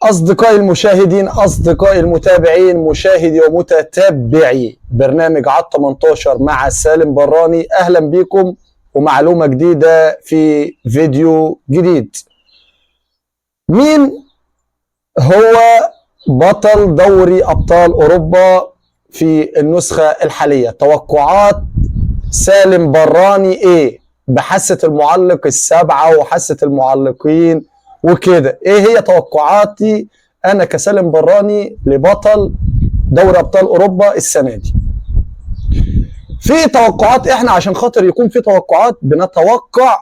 أصدقائي المشاهدين، أصدقائي المتابعين، مشاهدي ومتتبعي برنامج على 18 مع سالم براني، أهلا بكم ومعلومة جديدة في فيديو جديد. مين هو بطل دوري أبطال أوروبا في النسخة الحالية؟ توقعات سالم براني إيه؟ بحثة المعلق السبعة وحثة المعلقين وكده، ايه هي توقعاتي انا كسالم براني لبطل دوري ابطال اوروبا السنه دي؟ في توقعات، احنا عشان خاطر يكون في توقعات بنتوقع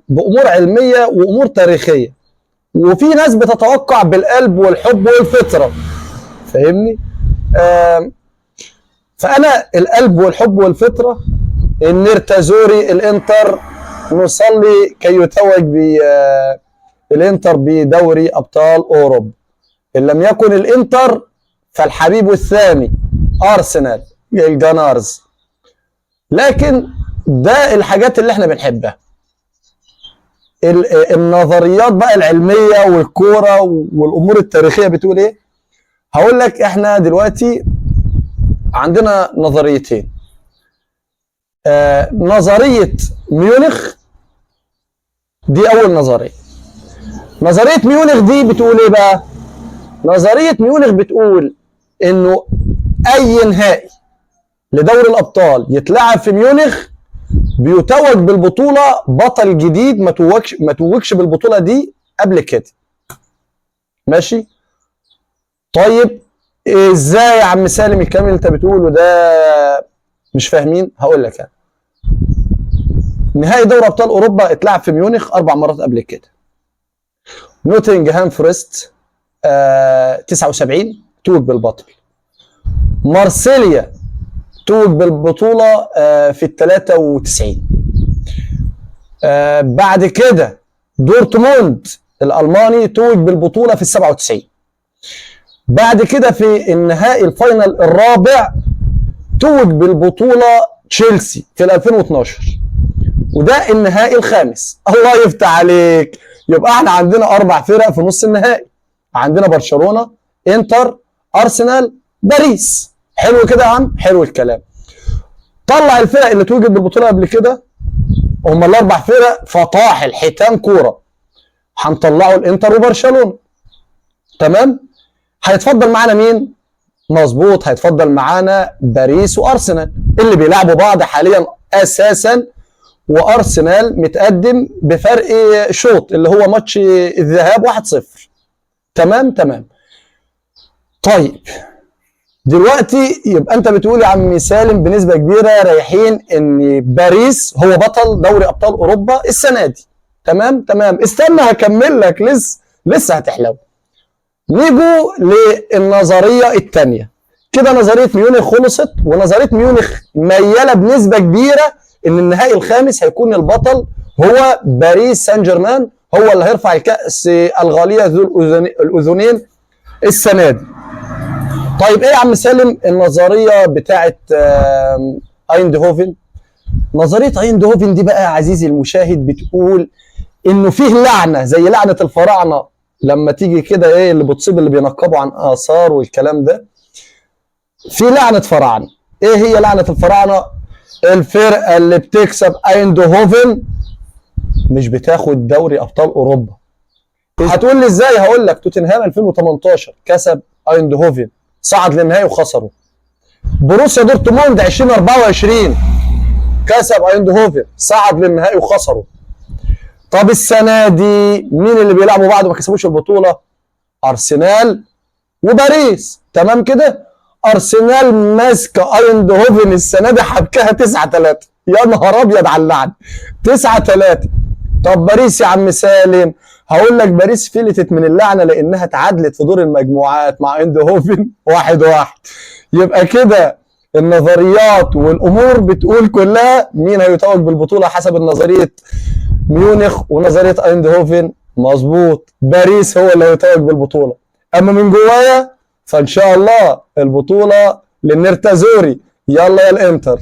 بامور علميه وامور تاريخيه، وفي ناس بتتوقع بالقلب والحب والفطره، فاهمني؟ فانا القلب والحب والفطره، النرتازوري الانتر، نصلي كي يتوج الانتر بدوري ابطال اوروبا. ان لم يكن الانتر فالحبيب الثاني ارسنال الجانارز. لكن ده الحاجات اللي احنا بنحبها. النظريات بقى العلميه والكوره والامور التاريخيه بتقول ايه؟ هقول لك. احنا دلوقتي عندنا نظريتين. نظريه ميونخ دي اول نظريه. نظرية ميونخ دي بتقول ايه بقى؟ نظرية ميونخ بتقول انه اي نهائي لدوري الابطال يتلعب في ميونخ بيتوج بالبطولة بطل جديد ما توجش بالبطولة دي قبل كده. ماشي؟ طيب ازاي يا عم سالم الكلام اللي انت بتقوله ده مش فاهمين؟ هقول لك يعني. نهائي دوري ابطال اوروبا اتلعب في ميونخ 4 مرات قبل كده. نوتنغهام فورست 79 توج بالبطل. مارسيليا توج بالبطولة في 93. بعد كده دورتموند الألماني توج بالبطولة في 97. بعد كده في النهائي الفاينل الرابع توج بالبطولة تشيلسي في 2012، وده النهائي الخامس. الله يفتح عليك. يبقى احنا عندنا 4 فرق في نص النهائي. عندنا برشلونة، انتر، ارسنال، باريس. حلو كده يا عم؟ حلو الكلام. طلع الفرق اللي توجد بالبطولة قبل كده، هم ال4 فرق فطاح الحيتان كورة. هنطلعوا الانتر وبرشلونة. تمام؟ هيتفضل معانا مين؟ مظبوط، هيتفضل معانا باريس وارسنال اللي بيلعبوا بعض حاليا اساسا، وارسنال متقدم بفرق شوط اللي هو ماتش الذهاب 1-0. تمام. طيب دلوقتي يبقى انت بتقول يا عم سالم بنسبه كبيره رايحين ان باريس هو بطل دوري ابطال اوروبا السنه دي. تمام. استنى هكمل لك، لسه هتحلو. نيجوا للنظريه الثانيه. كده نظريه ميونخ خلصت، ونظريه ميونخ مياله بنسبه كبيره ان النهائي الخامس هيكون البطل هو باريس سان جيرمان، هو اللي هيرفع الكأس الغالية ذو الأذنين السنة دي. طيب ايه يا عم سالم النظرية بتاعت ايندهوفن؟ نظرية ايندهوفن دي بقى يا عزيزي المشاهد بتقول انه فيه لعنة زي لعنة الفراعنة لما تيجي كده، ايه اللي بتصيب اللي بينقبوا عن آثار والكلام ده. في لعنة فراعنة. ايه هي لعنة الفراعنة؟ الفرقة اللي بتكسب ايندهوفن مش بتاخد دوري ابطال اوروبا. هتقول لي ازاي؟ هقول لك. توتنهام 2018 كسب ايندهوفن، صعد للنهائي وخسروا. بروسيا دورتموند 2024 كسب ايندهوفن، صعد للنهائي وخسروا. طب السنة دي مين اللي بيلعبوا بعض وما كسبوش البطولة؟ ارسنال وباريس. تمام كده؟ ارسنال ماسكه ايندهوفن السنه دي حبكها 9-3. يا نهار ابيض على اللعن، 9-3. طب باريس يا عم سالم، هقول لك باريس فلتت من اللعنه لانها تعادلت في دور المجموعات مع ايندهوفن 1-1. يبقى كده النظريات والامور بتقول كلها مين هيتوج بالبطوله حسب نظريه ميونخ ونظريه ايندهوفن. مظبوط، باريس هو اللي هيتوج بالبطوله. اما من جوايا فان شاء الله البطوله للنرتازوري. يلا يا الانتر.